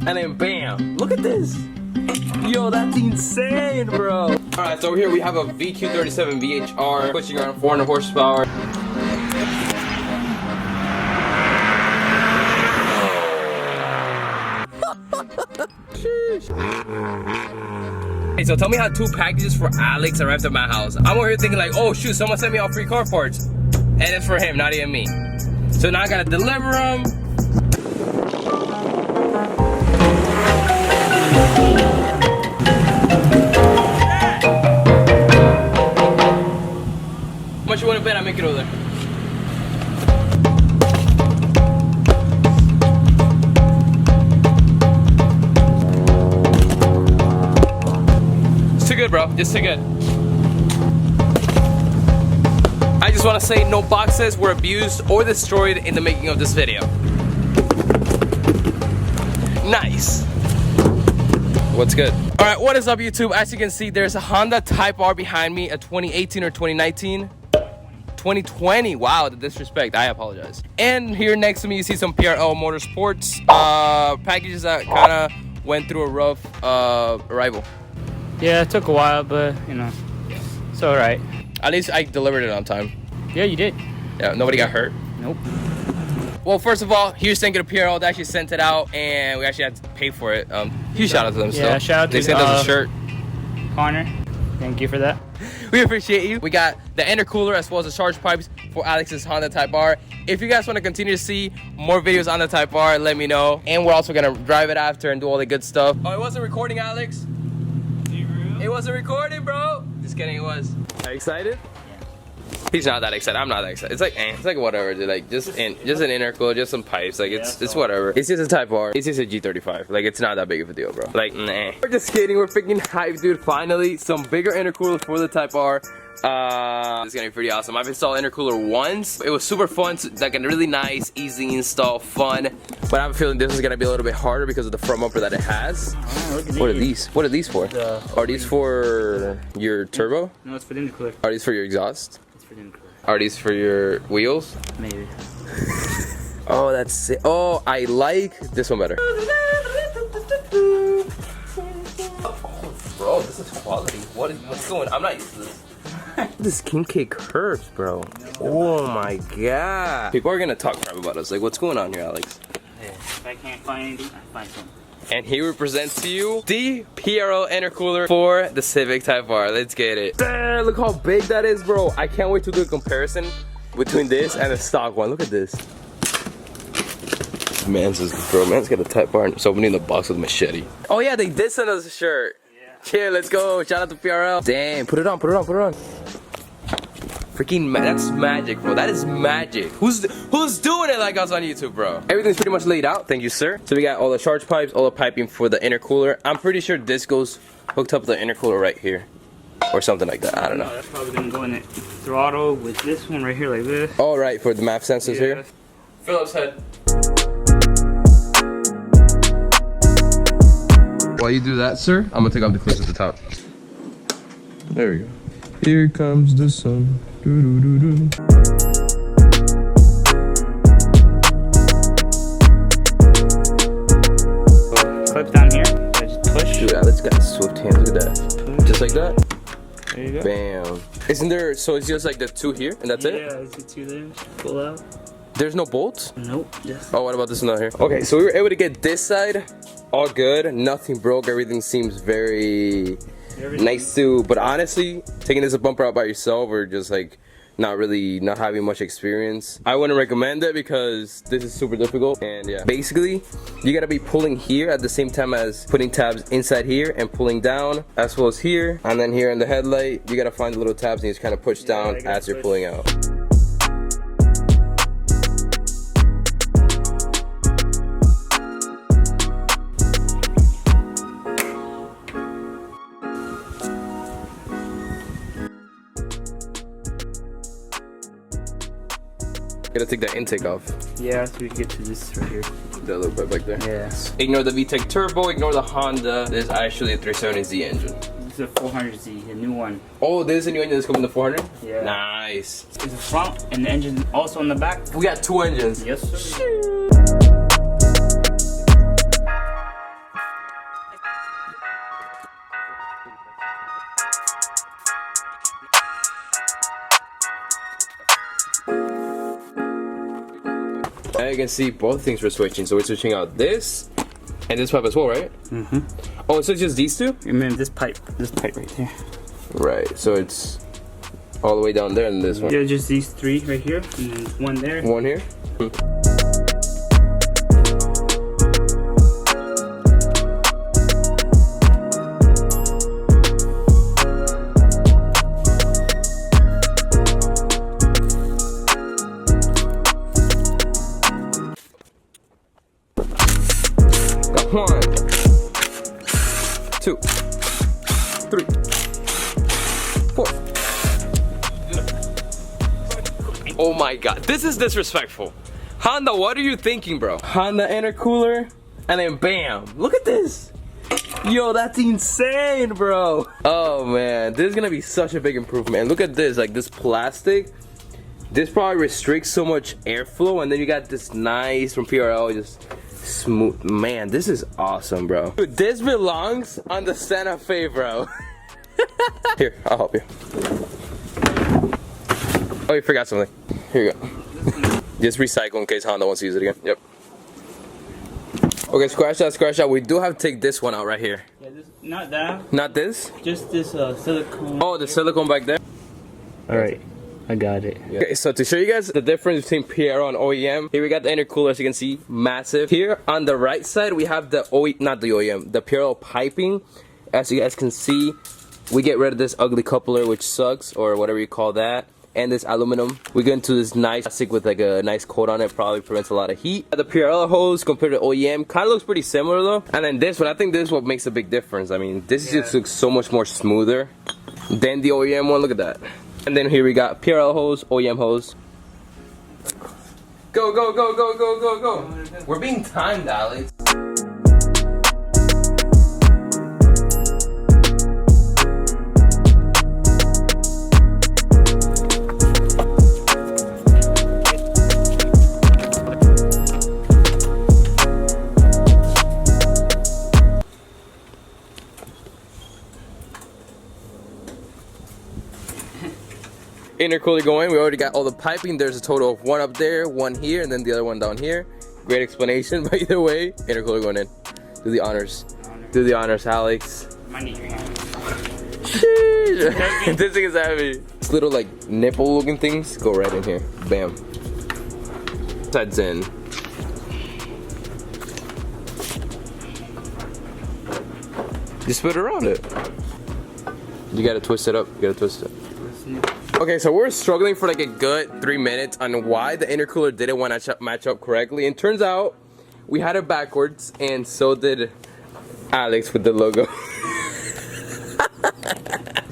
and then bam, look at this. Yo, that's insane, bro. All right, so over here we have a VQ37 VHR pushing around 400 horsepower. Hey, so tell me how 2 packages for Alex arrived at my house. I'm over here thinking like, oh shoot, someone sent me all free car parts. And it's for him, not even me. So now I gotta deliver them. How much you wanna bet I make it over there? Too good, bro. Just too good. I just want to say no boxes were abused or destroyed in the making of this video. Nice. What's good? All right, what is up, YouTube? As you can see, there's a Honda Type R behind me, a 2018 or 2019. 2020. Wow, the disrespect. I apologize. And here next to me, you see some PRL Motorsports packages that kind of went through a rough arrival. Yeah, it took a while, but you know, it's all right. At least I delivered it on time. Yeah, you did. Yeah, nobody got hurt. Nope. Well, first of all, huge thank you to PRL that actually sent it out, and we actually had to pay for it. Huge shout out to them. Yeah, still. shout out to they sent us a shirt. Connor, thank you for that. We appreciate you. We got the intercooler as well as the charge pipes for Alex's Honda Type R. If you guys want to continue to see more videos on the Type R, let me know. And we're also gonna drive it after and do all the good stuff. Oh, it wasn't recording, Alex. It wasn't recording, bro. Just kidding, it was. Are you excited? Yeah. He's not that excited. I'm not that excited. It's like, it's like whatever, dude. Like just an intercooler, just some pipes. Like it's whatever. It's just a Type R. It's just a G35. Like it's not that big of a deal, bro. Like nah. We're just kidding. We're freaking hyped, dude. Finally, some bigger intercoolers for the Type R. It's gonna be pretty awesome. I've installed intercooler once. It was super fun, like a really nice, easy install, fun. But I have a feeling this is gonna be a little bit harder because of the front bumper that it has. What are these? What are these for? Are these for your turbo? No, it's for the intercooler. Are these for your exhaust? It's for the intercooler. Are these for your wheels? Maybe. Oh, that's it. Oh, I like this one better. Oh, bro, this is quality. What's going on? I'm not used to this. This king K curves, bro. Oh my god. People are gonna talk crap about us. Like, what's going on here, Alex? Yeah, if I can't find anything, I find something. And here we present to you the PRL intercooler for the Civic Type R. Let's get it. Damn, look how big that is, bro. I can't wait to do a comparison between this and the stock one. Look at this. Man's got a Type R and it's opening the box with a machete. Oh yeah, they did send us a shirt. Yeah, let's go. Shout out to PRL. Damn, put it on. Freaking that's magic, bro. That is magic. Who's doing it like us on YouTube, bro? Everything's pretty much laid out. Thank you, sir. So we got all the charge pipes, all the piping for the intercooler. I'm pretty sure this goes hooked up to the intercooler right here. Or something like that. I don't know. That's probably gonna go in the throttle with this one right here like this. All right, for the MAP sensors here. Phillips head. While you do that, sir, I'm gonna take off the clips at the top. There we go. Here comes the sun. Doo -doo -doo -doo. Clip down here. I just push. Dude, Alex got swift hands. Look at that. Push. Just like that. There you go. Bam. Isn't there? So it's just like the 2 here, and that's it. Yeah, it's the 2 there. Pull out. There's no bolts? Nope. Just. Oh, what about this one out here? Okay, so we were able to get this side all good. Nothing broke. Everything seems very nice too. But honestly, taking this bumper out by yourself or just like not having much experience, I wouldn't recommend it because this is super difficult. And yeah, basically you gotta be pulling here at the same time as putting tabs inside here and pulling down as well as here. And then here in the headlight, you gotta find the little tabs and you just kind of push down as you're pulling out. Gotta take that intake off. Yeah, so we can get to this right here. That little bit back there. Yeah. Ignore the VTEC turbo, ignore the Honda. This is actually a 370Z engine. This is a 400Z, a new one. Oh, this is a new engine that's coming to 400? Yeah. Nice. It's the front and the engine also on the back. We got 2 engines. Yes, sir. And you can see both things we're switching. So we're switching out this and this pipe as well, right? Mm-hmm. Oh, so it's just these two? I mean this pipe right there. Right, so it's all the way down there and this one. Yeah, just these three right here, and then one there. One here? Got 1, 2, 3, 4. Oh my god, this is disrespectful. Honda, what are you thinking, bro? Honda intercooler, and then bam, look at this. Yo, that's insane, bro. Oh man, this is gonna be such a big improvement. Look at this, like this plastic. This probably restricts so much airflow, and then you got this nice from PRL, just smooth. Man, this is awesome, bro. Dude, this belongs on the Santa Fe, bro. Here, I'll help you. Oh, you forgot something. Here you go. Just recycle in case Honda wants to use it again. Yep. Okay, scratch that. We do have to take this one out right here. Yeah, not that. Not this? Just this silicone. Oh, the silicone back there? Alright, I got it. Yeah. Okay, so to show you guys the difference between PRL and OEM, here we got the intercooler, as you can see, massive. Here on the right side, we have the the PRL piping. As you guys can see, we get rid of this ugly coupler, which sucks, or whatever you call that. And this aluminum, we get into this nice plastic with like a nice coat on it, probably prevents a lot of heat. The PRL hose compared to OEM kind of looks pretty similar though. And then this one, I think this is what makes a big difference. I mean, this just looks so much more smoother than the OEM one. Look at that. And then here we got PRL hose, OEM hose. Go, go, go, go, go, go, go. We're being timed, Alex. Intercooler going, we already got all the piping. There's a total of 1 up there, 1 here, and then the other one down here. Great explanation, but either way, intercooler going in. Do the honors. Do the honors, Alex. My knee. This thing is heavy. These little like nipple looking things go right in here. Bam. Sides in. Just put it around it. You gotta twist it up. You gotta twist it. Okay, so we're struggling for like a good 3 minutes on why the intercooler didn't want to match up correctly. And turns out we had it backwards, and so did Alex with the logo.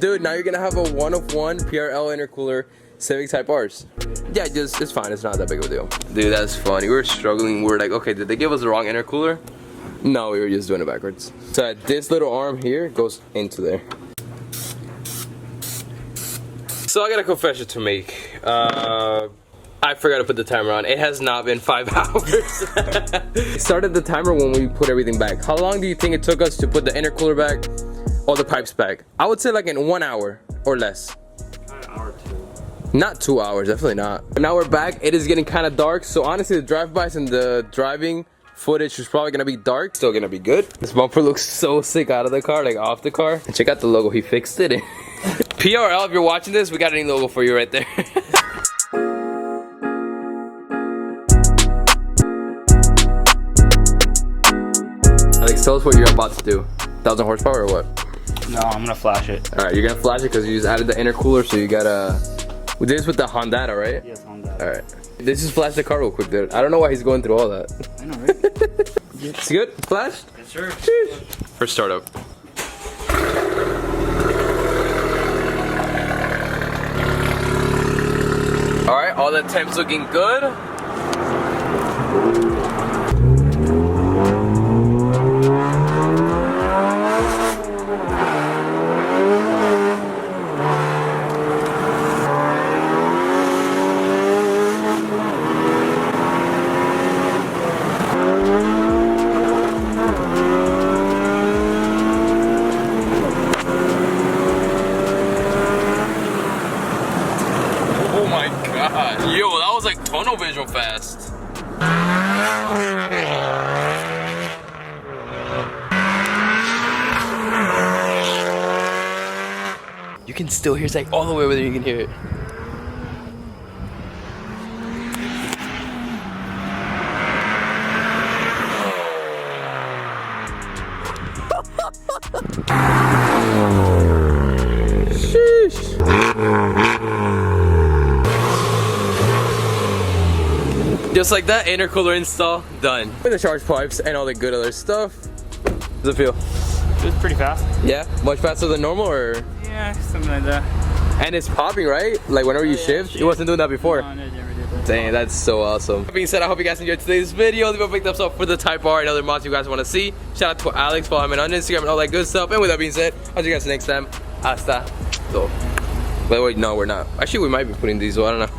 Dude, now you're gonna have a 1-of-1 PRL intercooler Civic Type R's. Yeah, just it's fine. It's not that big of a deal. Dude, that's funny. We were struggling. We were like, okay, did they give us the wrong intercooler? No, we were just doing it backwards. So this little arm here goes into there. So I got a confession to make. I forgot to put the timer on. It has not been 5 hours. Started the timer when we put everything back. How long do you think it took us to put the intercooler back, all the pipes back? I would say like in 1 hour or less. An hour or 2. Not 2 hours, definitely not. But now we're back. It is getting kind of dark. So honestly, the drive-bys and the driving footage is probably gonna be dark. Still gonna be good. This bumper looks so sick out of the car, like off the car. And check out the logo. He fixed it. PRL, if you're watching this, we got a new logo for you right there. Alex, tell us what you're about to do. 1,000 horsepower or what? No, I'm gonna flash it. All right, you're gonna flash it because you just added the intercooler, so you gotta. We did this with the Honda, right? Yes, Honda. All right. Let's just flash the car real quick, dude. I don't know why he's going through all that. I know, right? It's good? Flashed? Yes, sir. First startup. All right, all the temps looking good. Yo, that was like tunnel vision fast. You can still hear, it's like all the way over there, you can hear it. Sheesh. Just like that, intercooler install done. With the charge pipes and all the good other stuff. How's it feel? It was pretty fast. Yeah? Much faster than normal or? Yeah, something like that. And it's popping, right? Like whenever you shift, it wasn't doing that before. No, it never did that. Dang, that's so awesome. That being said, I hope you guys enjoyed today's video. Leave a big thumbs up for the Type R and other mods you guys want to see. Shout out to Alex, follow him on Instagram and all that good stuff. And with that being said, I'll see you guys next time. Hasta luego. By the way, no, we're not. Actually, we might be putting these, so I don't know.